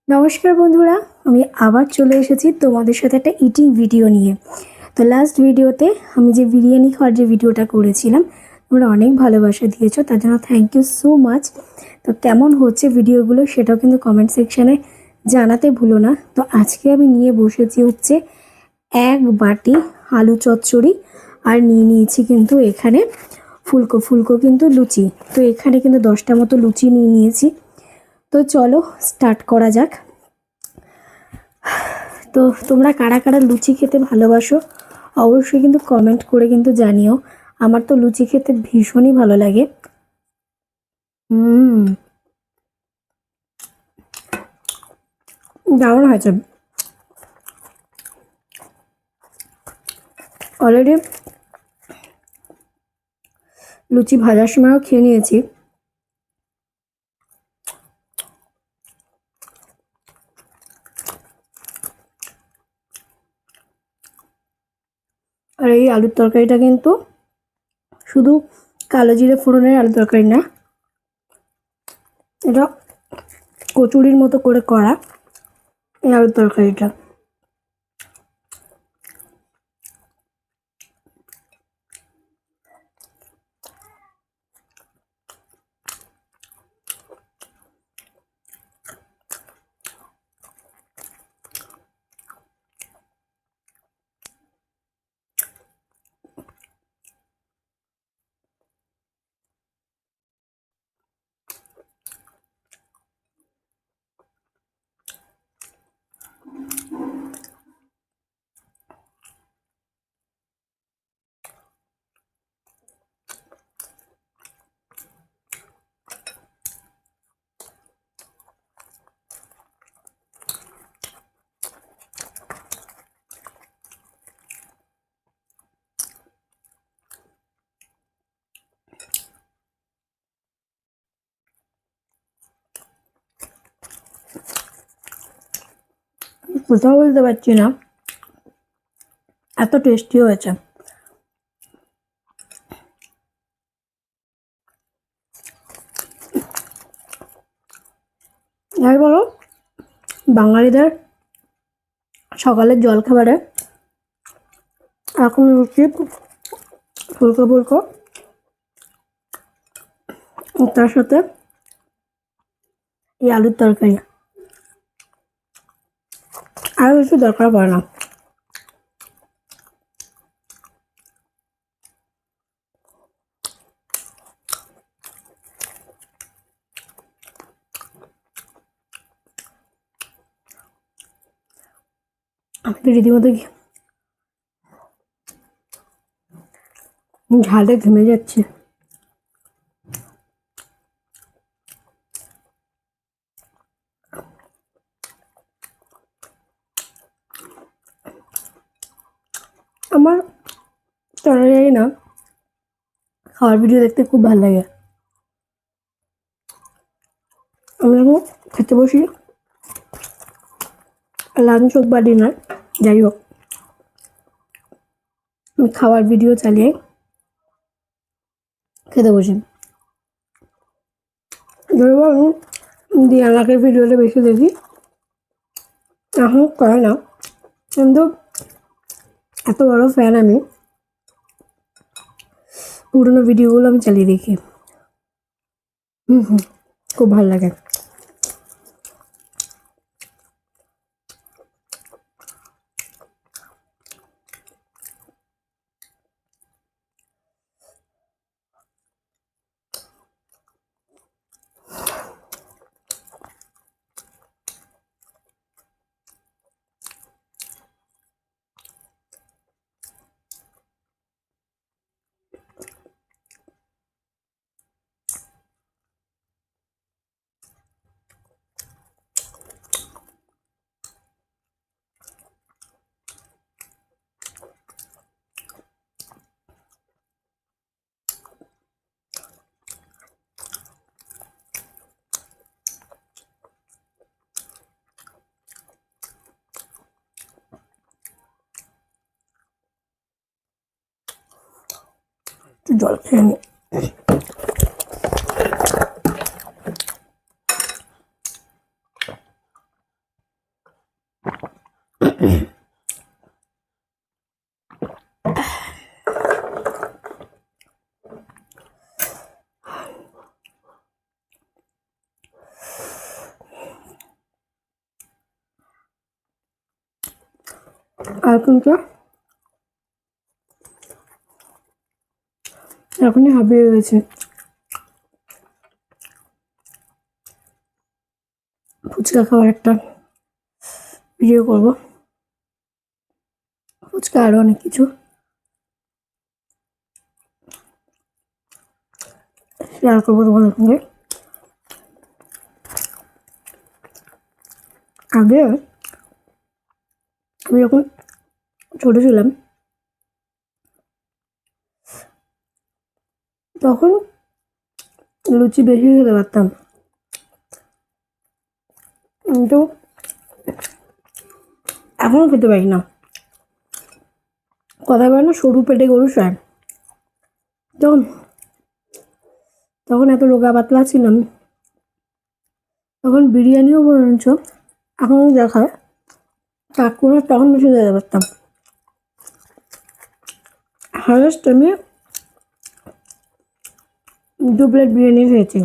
নমস্কার বন্ধুরা, আমি আবার চলে এসেছি তোমাদের সাথে একটা ইটিং ভিডিও নিয়ে। তো লাস্ট ভিডিওতে আমি যে বিরিয়ানি খাওয়ার যে ভিডিওটা করেছিলাম, তোমরা অনেক ভালোবাসা দিয়েছো, তার জন্য থ্যাংক ইউ সো মাচ। তো কেমন হচ্ছে ভিডিওগুলো সেটাও কিন্তু কমেন্ট সেকশানে জানাতে ভুলো না। তো আজকে আমি নিয়ে বসেছি হচ্ছে এক বাটি আলু চচ্চড়ি, আর নিয়ে নিয়েছি কিন্তু এখানে ফুলকো ফুলকো কিন্তু লুচি। তো এখানে কিন্তু 10টা মতো লুচি নিয়ে নিয়েছি। তো চলো স্টার্ট করা যাক। তো তোমরা কারা কারা লুচি খেতে ভালোবাসো অবশ্যই কিন্তু কমেন্ট করে কিন্তু জানিও। আমার তো লুচি খেতে ভীষণই ভালো লাগে। দারুণ হয়েছে। অলরেডি লুচি ভাজার সময়ও খেয়ে নিয়েছি। আর এই আলুর তরকারিটা কিন্তু শুধু কালো জিরে ফোড়নের আলুর তরকারি না, এটা কচুরির মতো করে করা এই আলুর তরকারিটা। কোথাও বলতে পারছি না, এত টেস্টি হয়েছে। আর বলো, বাঙালিদের সকালের জলখাবারে এখন লুচি ফুলকো ফুলকো, তার সাথে এই আলুর তরকারি, আর কিছু দরকার পড়ে না। আমি তো রীতিমতো ঝালে ঘেমে যাচ্ছে। আমার চলে যাই না, খাওয়ার ভিডিও দেখতে খুব ভালো লাগে। আমি যখন খেতে বসি, লাঞ্চ হোক বা ডিনার, যাই হোক, আমি খাওয়ার ভিডিও চালিয়ে খেতে বসি। ধরবো আমি দিয়ানাকের ভিডিওটা বেশি দেখি, এখন করে না, কিন্তু এত বড় ফ্যান আমি, পুরোনো ভিডিওগুলো আমি চালিয়ে দেখি। খুব ভালো লাগে। জল খেয়ে নি। আর কিন্তু এখনই হাঁপিয়ে গেছে। ফুচকা খাওয়ার একটা ভিডিও করব, ফুচকা আরো অনেক কিছু শেয়ার করবো তোমাদের সঙ্গে। আগে আমি যখন ছোট ছিলাম তখন লুচি বেশি খেতে পারতাম, কিন্তু এখনো খেতে পারি না। কথা বলে না, সরু পেটে গরু সার। তো তখন এত রোগা পাতলা ছিলাম, তখন বিরিয়ানিও বরঞ্চ এখন দেখায় কাকুরা তখন বেশি খেতে পারতাম। হায়েস্ট আমি 2 প্লেট বিরিয়ানি খেয়েছি।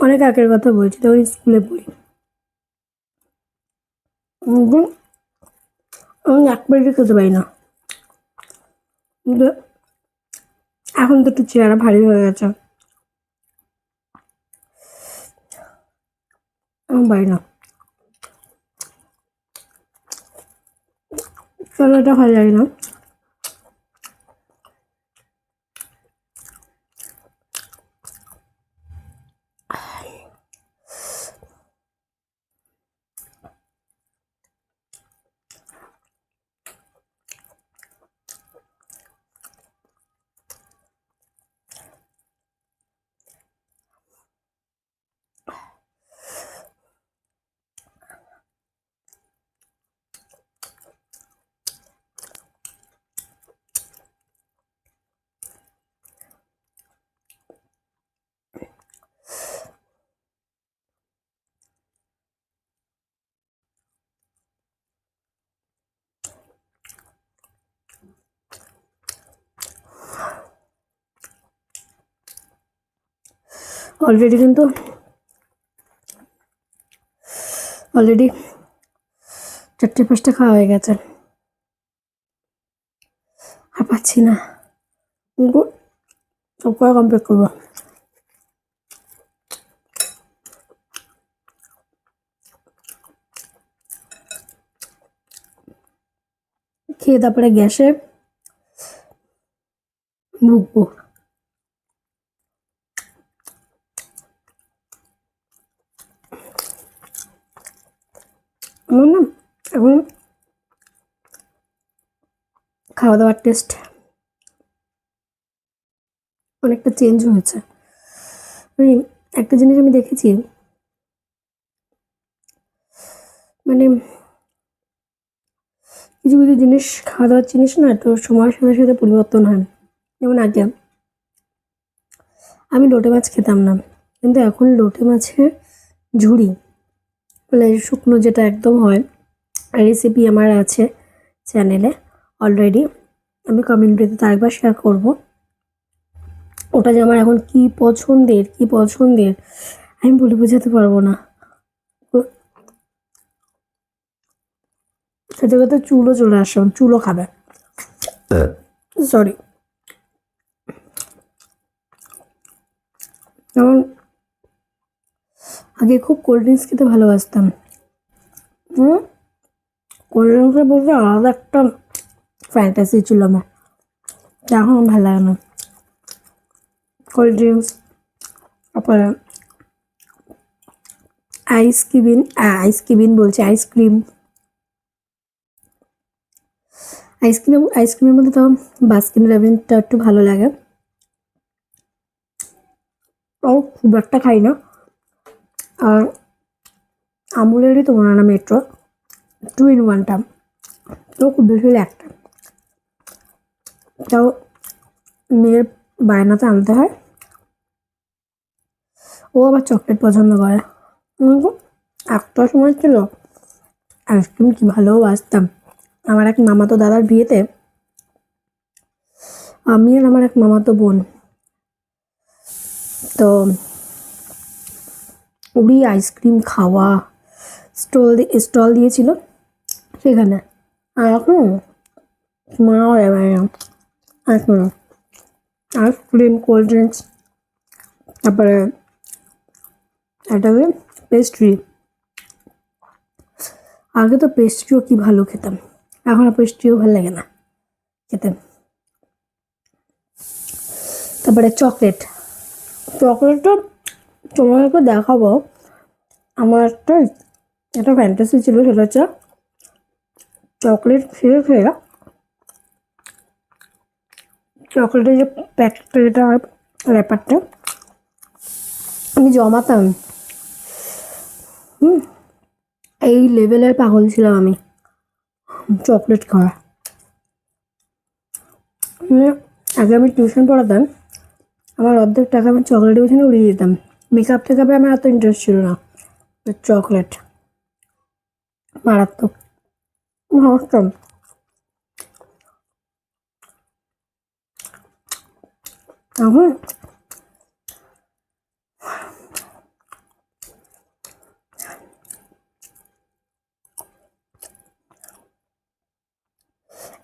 অনেক আগের কথা বলছি, তখন স্কুলে পড়ি। আমি 1 প্লেটই খেতে পারি না, কিন্তু এখন তো একটু চেহারা ভারী হয়ে গেছে, আমি পারি না। চলো, এটা ভালো লাগে না। অলরেডি 4টে 5টা খাওয়া হয়ে গেছে, আর পাচ্ছি না, কিন্তু সব করে কমপ্লিট করবো। খেয়ে তারপরে গ্যাসে ভুগবো। আমার না এখন খাওয়া দাওয়ার টেস্ট অনেকটা চেঞ্জ হয়েছে। মানে একটা জিনিস আমি দেখেছি, মানে কিছু কিছু জিনিস, খাওয়া দাওয়ার জিনিস না একটু সময়ের সাথে সাথে পরিবর্তন হয়। যেমন আগে আমি লোটে মাছ খেতাম না, কিন্তু এখন লোটে মাছের ঝুড়ি, মানে শুকনো যেটা একদম হয়, রেসিপি আমার আছে চ্যানেলে অলরেডি, আমি কমিউনিটিতে তার একবার শেয়ার করবো। ওটা যে আমার এখন কি পছন্দের আমি বলে বোঝাতে পারবো না। খেতে খেতে চুলও চলে আসে, চুলও খাবে, সরি। যেমন আগে খুব কোল্ড ড্রিঙ্কস খেতে ভালোবাসতাম, কোল্ড ড্রিঙ্কসের বলতে আলাদা একটা ফ্যান্টাসি ছিল আমার, এখন ভালো লাগে না। কোল্ড ড্রিঙ্কস, তারপরে আইসক্রিমের মধ্যে তো বাস্কিন রবিনসটা একটু ভালো লাগে, ও খুব একটা খাই না। আর আমুলেরই তো বানানো মেট্রো 2 in 1টা, তো খুব বেশি হলে একটা, তাও মেয়ের বায়নাতে আনতে হয়। ও আবার চকলেট পছন্দ করে, কিন্তু একটা সময় ছিল আইসক্রিম কি ভালোবাসতাম। আমার এক মামাতো দাদার বিয়েতে আমি আর আমার এক মামাতো বোন, তো ওরই আইসক্রিম খাওয়া, স্টল দিয়েছিল, সেখানে। আর এখন মাও যাবে না এখন। আইসক্রিম, কোল্ড ড্রিঙ্কস, তারপরে একটা পেস্ট্রি। আগে তো পেস্ট্রিও কি ভালো খেতাম, এখন আর পেস্ট্রিও ভালো লাগে না খেতে। তারপরে চকলেটটা তোমাদেরকে দেখাবো। আমার একটা ফ্যান্টাসি ছিল, সেটা হচ্ছে চকলেট খেয়ে খেয়ে চকলেটের যে প্যাকেটটা, যেটা র্যাপারটা আমি জমাতাম। এই লেভেলের পাগল ছিলাম আমি চকলেট খাওয়া। আগে আমি টিউশন পড়াতাম, আমার অর্ধেক টাকা আমি চকলেটের পিছনে উড়িয়ে দিতাম। মেকআপ টেকআপে আমার এত ইন্টারেস্ট ছিল না, চকলেট মারাত্মক ভাবতাম। এখন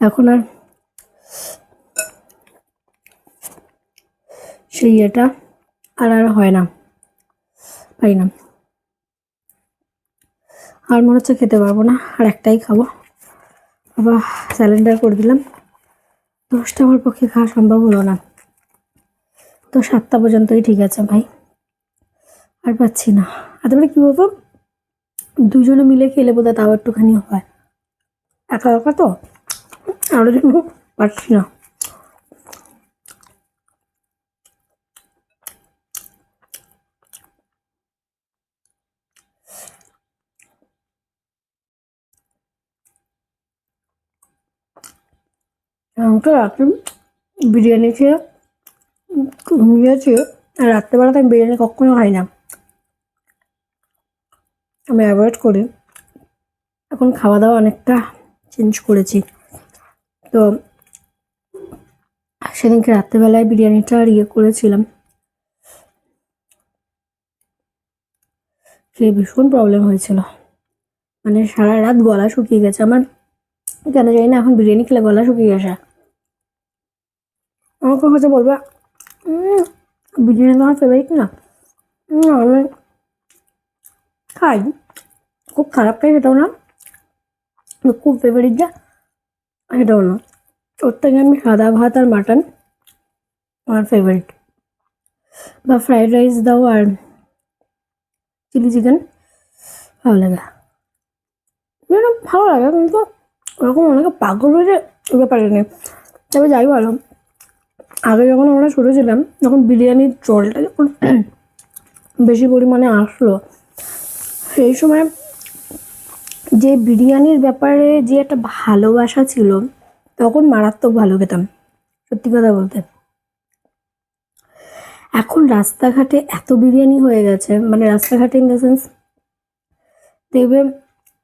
এখন আর সেই এটা আর হয় না, পাই না। আর মনে হচ্ছে খেতে পারবো না, আর একটাই খাবো। আবার স্যালেন্ডার করে দিলাম। 10টা আমার পক্ষে খাওয়া সম্ভব হলো না, তো 7টা পর্যন্তই ঠিক আছে ভাই, আর পাচ্ছি না। আর তারপরে কি বলবো, দুজনে মিলে খেলে বোধহয় তাও একটুখানি হয়, একা একা তো আরো জন্য পারছি না। আমাকে রাত্রে বিরিয়ানি খেয়ে ঘুমিয়েছি, আর রাত্রেবেলাতে আমি বিরিয়ানি কখনো খাই না, আমি অ্যাভয়েড করি। এখন খাওয়া দাওয়া অনেকটা চেঞ্জ করেছি। তো সেদিনকে রাত্রেবেলায় বিরিয়ানিটা আর করেছিলাম, খেয়ে ভীষণ প্রবলেম হয়েছিল। মানে সারা রাত গলা শুকিয়ে গেছে আমার, কেন জানি না এখন বিরিয়ানি খেলে গলা শুকিয়ে গেছে। আমাকে হয়তো বলবে বিরিয়ানি তোমার ফেভারিট না, আমি খাই, খুব খারাপ খাই সেটাও না, খুব ফেভারিট যা সেটাও না। ওর থেকে আমি সাদা ভাত আর মাটন আমার ফেভারিট, বা ফ্রাইড রাইস দাও আর চিলি চিকেন ভালো লাগে, ভালো লাগে। কিন্তু ওরকম অনেকে পাগল হয়ে ওই ব্যাপারে নেই। তবে যাই বলো, আগে যখন আমরা ছোটো ছিলাম, যখন বিরিয়ানির জলটা যখন বেশি পরিমাণে আসলো, সেই সময় যে বিরিয়ানির ব্যাপারে যে একটা ভালোবাসা ছিল, তখন মারাত্মক ভালো খেতাম সত্যি কথা বলতে। এখন রাস্তাঘাটে এত বিরিয়ানি হয়ে গেছে, মানে রাস্তাঘাটে ইন দ্য সেন্স দেখবে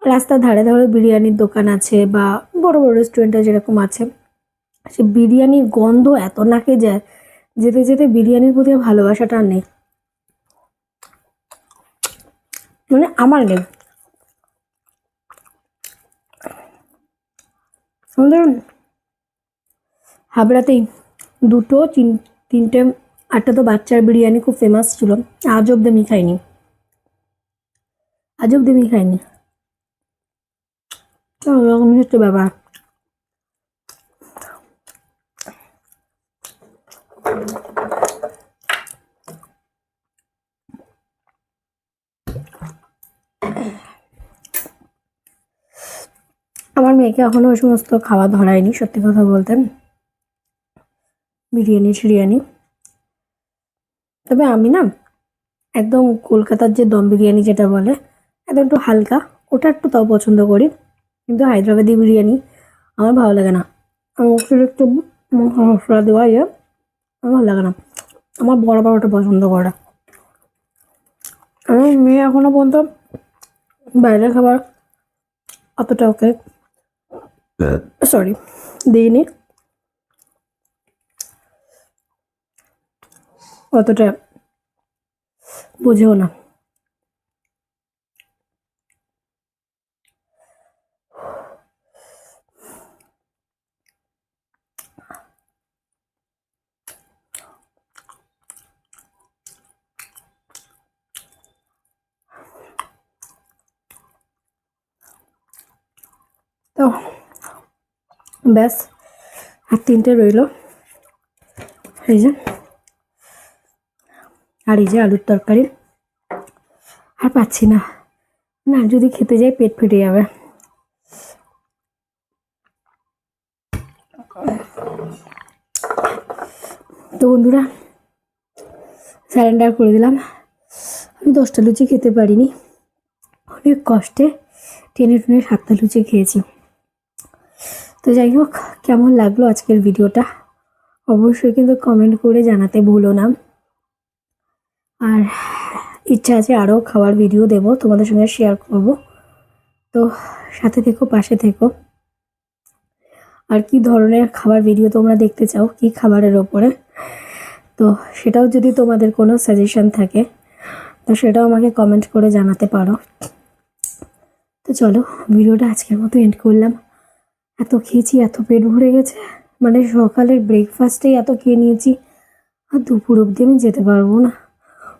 রাস্তার ধারে ধারে বিরিয়ানির দোকান আছে, বা বড় বড় রেস্টুরেন্টে যেরকম আছে, সে বিরিয়ানির গন্ধ এত নাকে যায়, যেতে যেতে বিরিয়ানির প্রতি ভালোবাসাটা আর নেই, মানে আমার নেই। আমাদের হাবড়াতেই দুটো তিনটে আটটা তো বাচ্চার বিরিয়ানি খুব ফেমাস ছিল, আজ অব্দি আমি খাইনি, আজ অব্দি আমি খাইনি। ওরকমই হচ্ছে ব্যাপার। আমার মেয়েকে এখনো ওই সমস্ত খাওয়া ধরায়নি সত্যি কথা বলতে, বিরিয়ানি ফিরিয়ানি। তবে আমি না একদম কলকাতার যে দম বিরিয়ানি যেটা বলে, একদম একটু হালকা, ওটা একটু তাও পছন্দ করি। কিন্তু হায়দ্রাবাদি বিরিয়ানি আমার ভালো লাগে না, আমার একটু মশলা দেওয়া আমার ভালো লাগে না। আমার বড় ওটা পছন্দ করে। আমার মেয়ে এখনো পর্যন্ত বাইরের খাবার অতটা ওকে সরি দিইনি, অতটা বুঝেও না। তো ব্যাস আর 3টে রইল, এই যে, আর এই যে আলুর তরকারি। আর পাচ্ছি না, না যদি খেতে যাই পেট ফেটে যাবে। তো বন্ধুরা, স্যারেন্ডার করে দিলাম। আমি 10টা লুচি খেতে পারিনি, অনেক কষ্টে টেনে টুনে 7টা লুচি খেয়েছি। তো যাই হোক, কেমন লাগলো আজকের ভিডিওটা অবশ্যই কিন্তু কমেন্ট করে জানাতে ভুলো না। আর ইচ্ছা আছে আরও খাবার ভিডিও দেব, তোমাদের সঙ্গে শেয়ার করব। তো সাথে থেকো, পাশে থেকো। আর কি ধরনের খাবার ভিডিও তোমরা দেখতে চাও, কি খাবারের ওপরে, তো সেটাও যদি তোমাদের কোনো সাজেশন থাকে তো সেটাও আমাকে কমেন্ট করে জানাতে পারো। তো চলো, ভিডিওটা আজকের মতো এন্ড করলাম। এত খেয়েছি, এত পেট ভরে গেছে, মানে সকালের ব্রেকফাস্টেই এত খেয়ে নিয়েছি, আর দুপুর অবধি আমি যেতে পারবো না।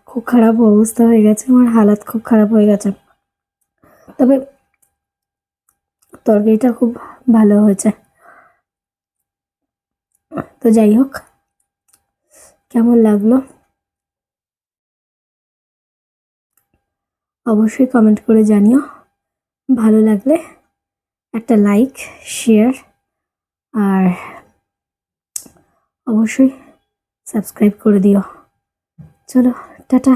খুব খারাপ অবস্থা হয়ে গেছে, আমার হালাত খুব খারাপ হয়ে গেছে। তবে তরকারিটা খুব ভালো হয়েছে। তো যাই হোক, কেমন লাগলো অবশ্যই কমেন্ট করে জানিও। ভালো লাগলে একটা লাইক, শেয়ার আর অবশ্যই সাবস্ক্রাইব করে দিও। চলো, টাটা।